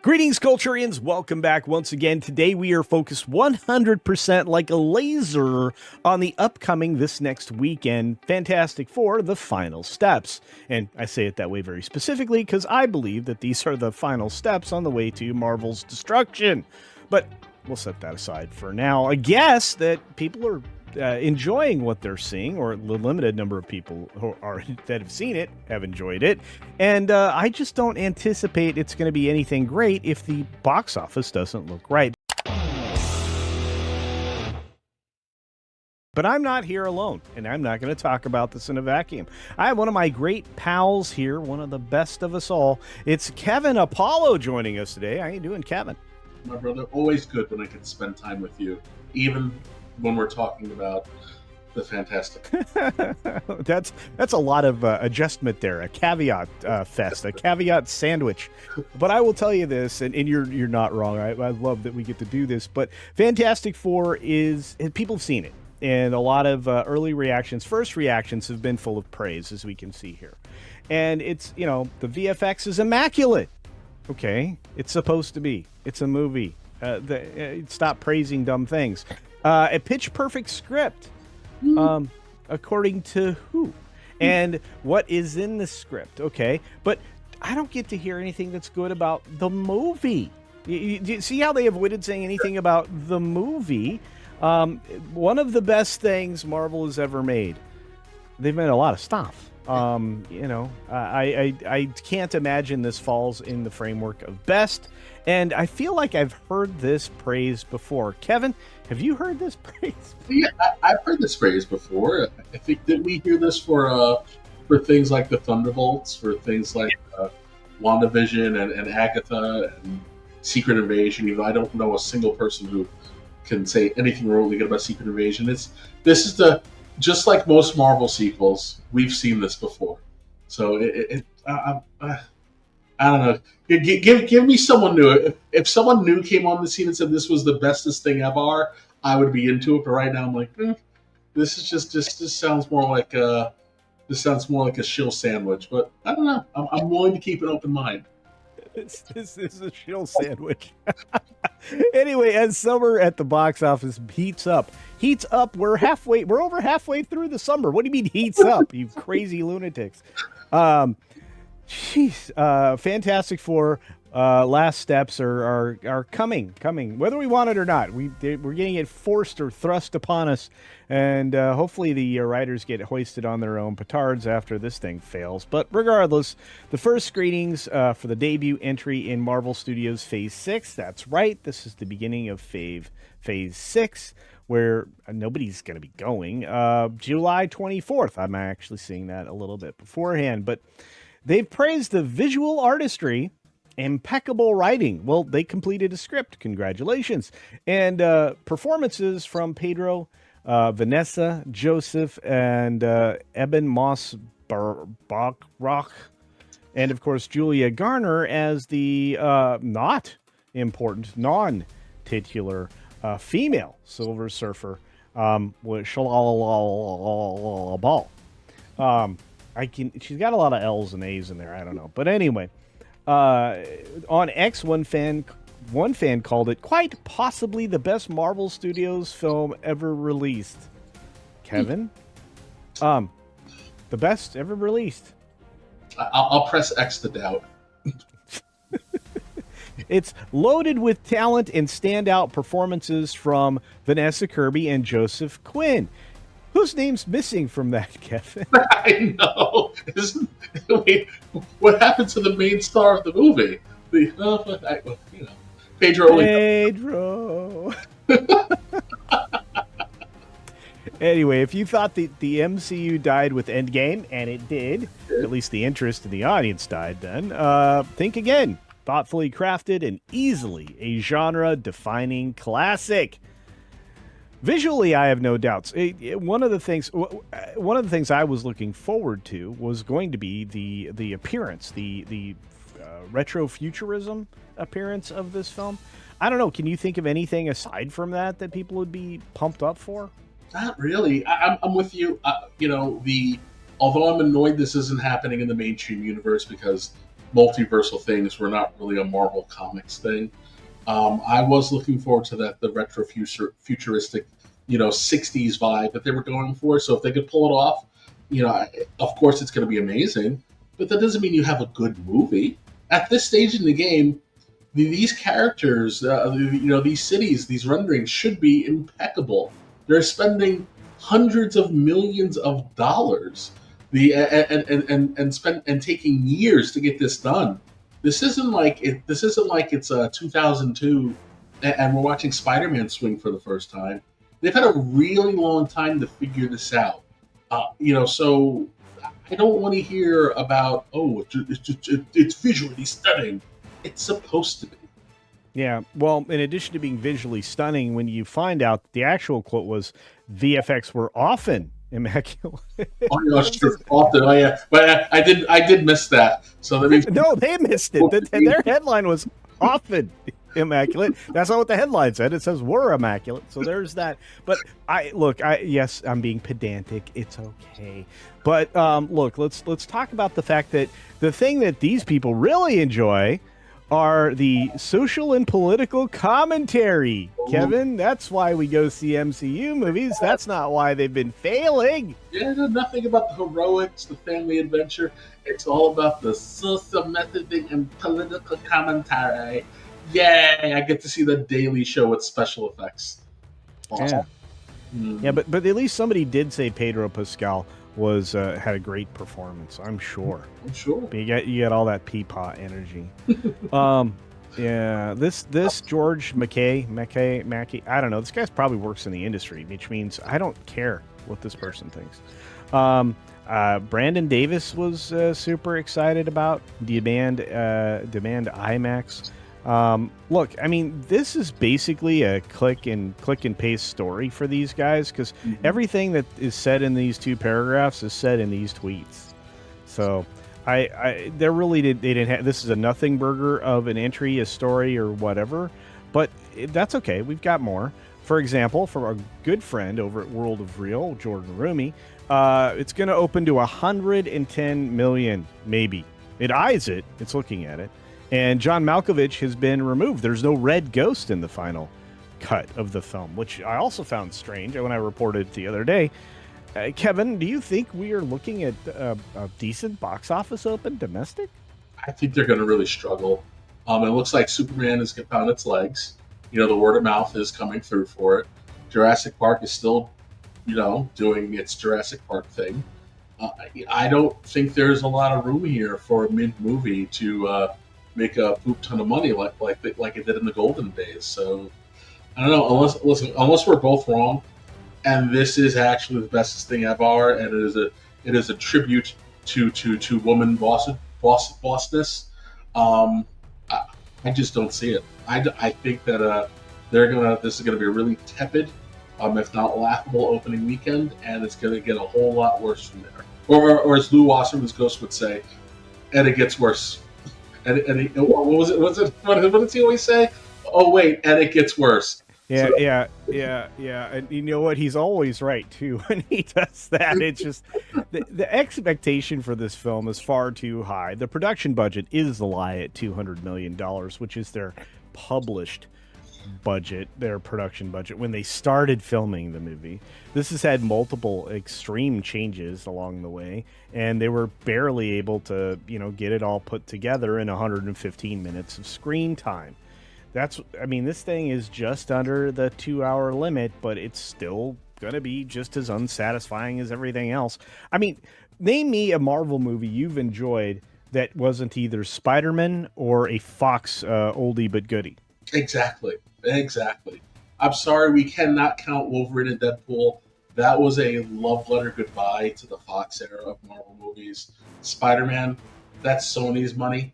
Greetings, Culturians. Welcome back once again. Today we are focused 100% like a laser on the upcoming this next weekend Fantastic Four, the final steps. And I say it that way very specifically because I believe that these are the final steps on the way to Marvel's destruction. But we'll set that aside for now. I guess that people are enjoying what they're seeing, or the limited number of people that have seen it have enjoyed it. And I just don't anticipate it's going to be anything great if the box office doesn't look right. But I'm not here alone, and I'm not going to talk about this in a vacuum. I have one of my great pals here, one of the best of us all. It's Kevin Apollo joining us today. How you doing, Kevin? My brother, always good when I can spend time with you, even when we're talking about the Fantastic. That's a lot of adjustment there, a caveat fest, a caveat sandwich. But I will tell you this, and you're not wrong. I love that we get to do this. But Fantastic Four people have seen it, and a lot of early reactions, first reactions have been full of praise, as we can see here. And it's, the VFX is immaculate. Okay, it's supposed to be. It's a movie. Stop praising dumb things. A pitch perfect script, according to who? And what is in the script, okay? But I don't get to hear anything that's good about the movie. You see how they avoided saying anything about the movie? One of the best things Marvel has ever made. They've made a lot of stuff. I can't imagine this falls in the framework of best. And I feel like I've heard this praise before. Kevin, have you heard this praise? Yeah, I've heard this praise before. I think, did we hear this for things like the Thunderbolts, for things like WandaVision and Agatha and Secret Invasion? Even though I don't know a single person who can say anything remotely good about Secret Invasion. Just like most Marvel sequels, we've seen this before. So I don't know. Give me someone new. If someone new came on the scene and said this was the bestest thing ever, I would be into it. But right now, I'm like, this is this sounds more like a Shill sandwich. But I don't know. I'm willing to keep an open mind. This is a Shill sandwich. Anyway, as summer at the box office heats up, we're over halfway through the summer. What do you mean heats up, you crazy lunatics? Fantastic Four last steps are coming, whether we want it or not. We're getting it forced or thrust upon us, and hopefully the writers get hoisted on their own petards after this thing fails. But regardless, the first screenings for the debut entry in Marvel Studios Phase 6, that's right, this is the beginning of Phase 6, where nobody's going to be going. July 24th, I'm actually seeing that a little bit beforehand, but they've praised the visual artistry, impeccable writing. Well, they completed a script. Congratulations. And performances from Pedro, Vanessa, Joseph, and Eben Moss-Bachrach, and, of course, Julia Garner as the not important, non-titular female Silver Surfer with Shalala Ball. She's got a lot of L's and A's in there. I don't know. But anyway, on X, one fan called it quite possibly the best Marvel Studios film ever released. Kevin? The best ever released. I'll press X to doubt. It's loaded with talent and standout performances from Vanessa Kirby and Joseph Quinn. Whose name's missing from that, Kevin? I know. What happened to the main star of the movie? Pedro. Anyway, if you thought the MCU died with Endgame, and it did, at least the interest in the audience died then, think again. Thoughtfully crafted and easily a genre-defining classic. Visually, I have no doubts. One of the things I was looking forward to was going to be the appearance, the retrofuturism appearance of this film. I don't know. Can you think of anything aside from that people would be pumped up for? Not really. I'm with you. Although I'm annoyed this isn't happening in the mainstream universe because multiversal things were not really a Marvel Comics thing. I was looking forward to the retro futuristic, 60s vibe that they were going for. So if they could pull it off, of course it's going to be amazing. But that doesn't mean you have a good movie. At this stage in the game, these characters, these cities, these renderings should be impeccable. They're spending hundreds of millions of dollars, and taking years to get this done. This isn't like it. This isn't like it's 2002, and we're watching Spider-Man swing for the first time. They've had a really long time to figure this out. So I don't want to hear about it's visually stunning. It's supposed to be. Yeah. Well, in addition to being visually stunning, when you find out that the actual quote was VFX were often immaculate. Oh, yeah, that's true. Often, oh yeah, but I did miss that. So that means No, they missed it. Their headline was often immaculate. That's not what the headline said. It says we're immaculate. So there's that. But yes, I'm being pedantic. It's okay. But look, let's talk about the fact that the thing that these people really enjoy are the social and political commentary. Kevin, that's why we go see MCU movies. That's not why they've been failing. Yeah, nothing about the heroics, the family adventure. It's all about the social messaging and political commentary. Yay! I get to see the Daily Show with special effects. Awesome. Yeah. Yeah, but at least somebody did say Pedro Pascal had a great performance. I'm sure. I'm sure. But you got all that peapod energy. Yeah, this George Mackey, I don't know. This guy probably works in the industry, which means I don't care what this person thinks. Brandon Davis was super excited about Demand IMAX. Look, I mean, this is basically a click and paste story for these guys because everything that is said in these two paragraphs is said in these tweets. So they didn't have, this is a nothing burger of an entry, a story or whatever, but that's okay. We've got more. For example, from our good friend over at World of Real, Jordan Rumi, it's going to open to 110 million, maybe. It eyes it. It's looking at it. And John Malkovich has been removed. There's no red ghost in the final cut of the film, which I also found strange when I reported the other day. Kevin, do you think we are looking at a decent box office open domestic? I think they're going to really struggle. It looks like Superman has found its legs. The word of mouth is coming through for it. Jurassic Park is still, doing its Jurassic Park thing. I don't think there's a lot of room here for a mid-movie to make a poop ton of money like it did in the golden days. So I don't know. Unless we're both wrong, and this is actually the bestest thing ever, and it is a tribute to woman bossness. I just don't see it. I think that this is gonna be a really tepid, if not laughable, opening weekend, and it's gonna get a whole lot worse from there. Or as Lou Wasserman's Ghost would say, and it gets worse. And what was it? What did he always say? Oh wait, and it gets worse. Yeah, so. Yeah. And you know what? He's always right too when he does that. It's just the expectation for this film is far too high. The production budget is the lie at $200 million, which is their published budget, their production budget when they started filming the movie. This has had multiple extreme changes along the way, and they were barely able to, get it all put together in 115 minutes of screen time. This thing is just under the 2-hour limit, but it's still gonna be just as unsatisfying as everything else. I mean, name me a Marvel movie you've enjoyed that wasn't either Spider-Man or a Fox oldie but goodie. Exactly. I'm sorry, we cannot count Wolverine and Deadpool. That was a love letter goodbye to the Fox era of Marvel movies. Spider-Man, that's Sony's money.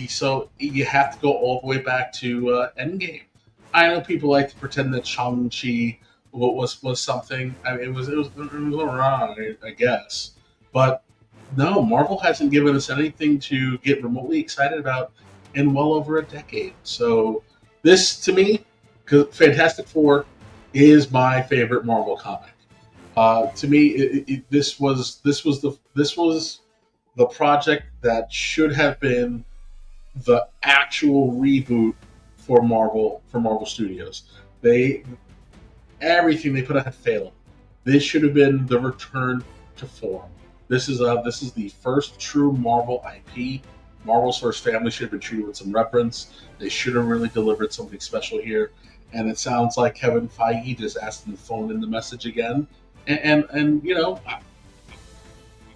So you have to go all the way back to Endgame. I know people like to pretend that Shang-Chi was something. I mean, it was wrong, I guess. But no, Marvel hasn't given us anything to get remotely excited about in well over a decade. So this, to me, Fantastic Four is my favorite Marvel comic. To me, this was the the project that should have been the actual reboot for Marvel Studios. They everything they put out had failed. This should have been the return to form. This is the first true Marvel IP. Marvel's first family should have been treated with some reverence. They should have really delivered something special here. And it sounds like Kevin Feige just asked them to phone in the message again. And you know, I'm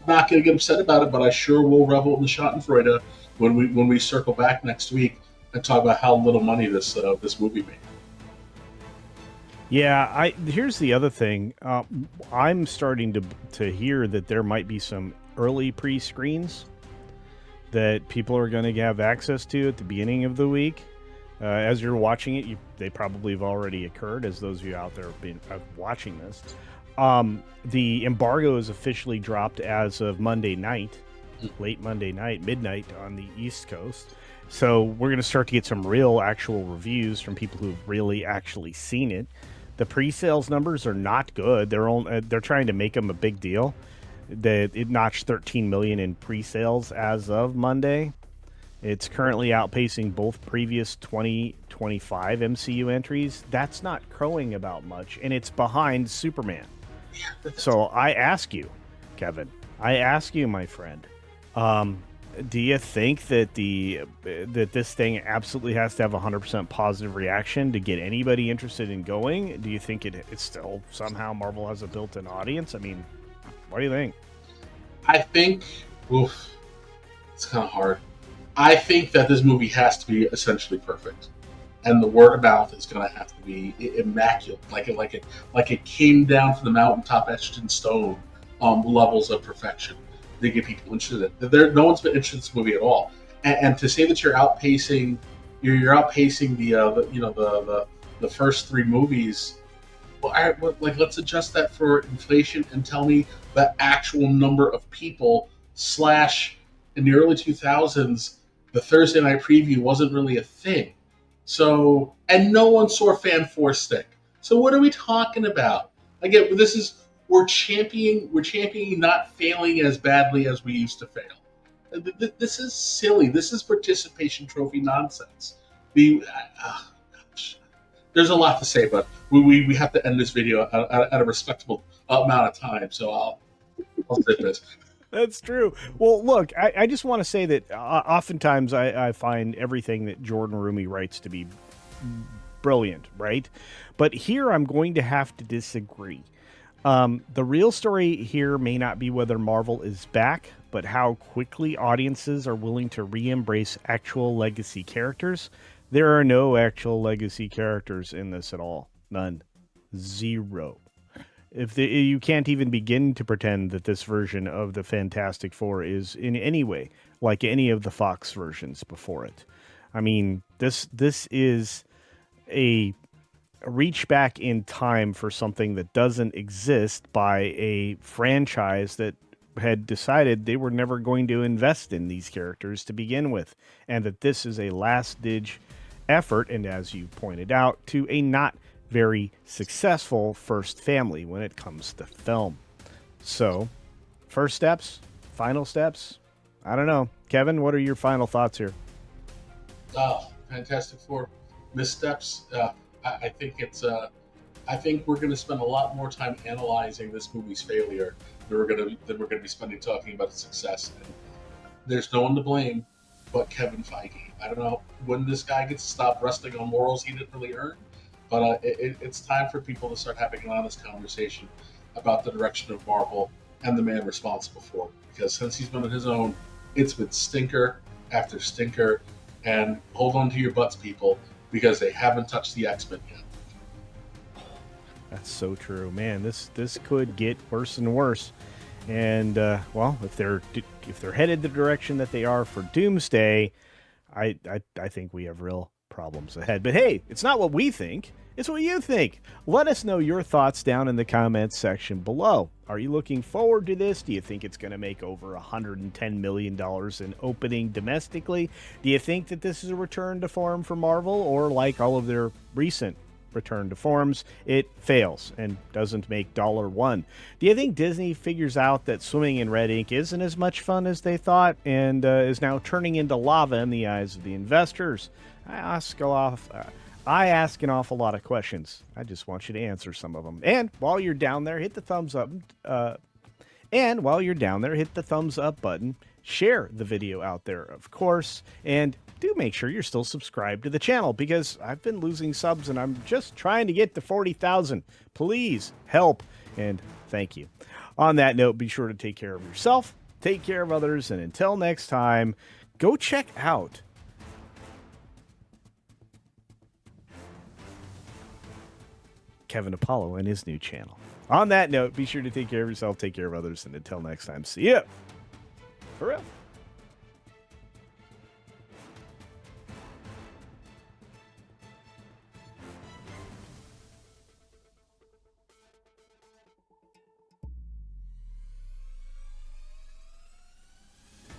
not going to get upset about it, but I sure will revel in the Schadenfreude when we circle back next week and talk about how little money this movie made. Yeah, here's the other thing. I'm starting to hear that there might be some early pre-screens that people are going to have access to at the beginning of the week. As you're watching it, they probably have already occurred, as those of you out there have been watching this. The embargo is officially dropped as of Monday night, late Monday night, midnight on the East Coast. So we're going to start to get some real actual reviews from people who've really actually seen it. The pre-sales numbers are not good. They're trying to make them a big deal. It notched 13 million in pre-sales as of Monday. It's currently outpacing both previous 2025 MCU entries. That's not crowing about much, and it's behind Superman. So I ask you, Kevin, my friend, do you think that that this thing absolutely has to have 100% positive reaction to get anybody interested in going? Do you think it's still somehow Marvel has a built-in audience? I mean, what do you think? I think, it's kind of hard. I think that this movie has to be essentially perfect, and the word of mouth is going to have to be immaculate, like it came down from the mountaintop, etched in stone, levels of perfection. They get people interested in it. No one's been interested in this movie at all, and to say that you're outpacing the first three movies. Well, let's adjust that for inflation and tell me the actual number of people. In the early 2000s, the Thursday night preview wasn't really a thing. So, and no one saw Fan Four Stick. So what are we talking about? Again, we're championing not failing as badly as we used to fail. This is silly. This is participation trophy nonsense. There's a lot to say, but we have to end this video at a respectable amount of time. So I'll say this. That's true. Well, look, I just want to say that oftentimes I find everything that Jordan Rumi writes to be brilliant, right? But here I'm going to have to disagree. The real story here may not be whether Marvel is back, but how quickly audiences are willing to re-embrace actual legacy characters. There are no actual legacy characters in this at all. None. Zero. You can't even begin to pretend that this version of the Fantastic Four is in any way like any of the Fox versions before it. I mean, this is a reach back in time for something that doesn't exist by a franchise that had decided they were never going to invest in these characters to begin with, and that this is a last-ditch effort, and as you pointed out, to a not very successful first family when it comes to film. So, first steps, final steps, I don't know. Kevin, what are your final thoughts here? Fantastic Four missteps. I think I think we're going to spend a lot more time analyzing this movie's failure than we're going to be spending talking about its success. And there's no one to blame but Kevin Feige. I don't know when this guy gets to stop resting on laurels he didn't really earn, but it's time for people to start having an honest conversation about the direction of Marvel and the man responsible for it. Because since he's been on his own, it's been stinker after stinker. And hold on to your butts, people, because they haven't touched the X-Men yet. That's so true, man. This could get worse and worse. And well, if they're headed the direction that they are for Doomsday, I think we have real problems ahead. But hey, it's not what we think. It's what you think. Let us know your thoughts down in the comments section below. Are you looking forward to this? Do you think it's going to make over $110 million in opening domestically? Do you think that this is a return to form for Marvel, or like all of their recent return to forms, it fails and doesn't make $1. Do you think Disney figures out that swimming in red ink isn't as much fun as they thought and is now turning into lava in the eyes of the investors? I ask an awful lot of questions. I just want you to answer some of them. And while you're down there, hit the thumbs up. Hit the thumbs up button. Share the video out there, of course, and do make sure you're still subscribed to the channel because I've been losing subs and I'm just trying to get to 40,000. Please help and thank you. On that note, be sure to take care of yourself, take care of others, and until next time, go check out Kevin Apollo and his new channel. On that note, be sure to take care of yourself, take care of others, and until next time, see ya. For real.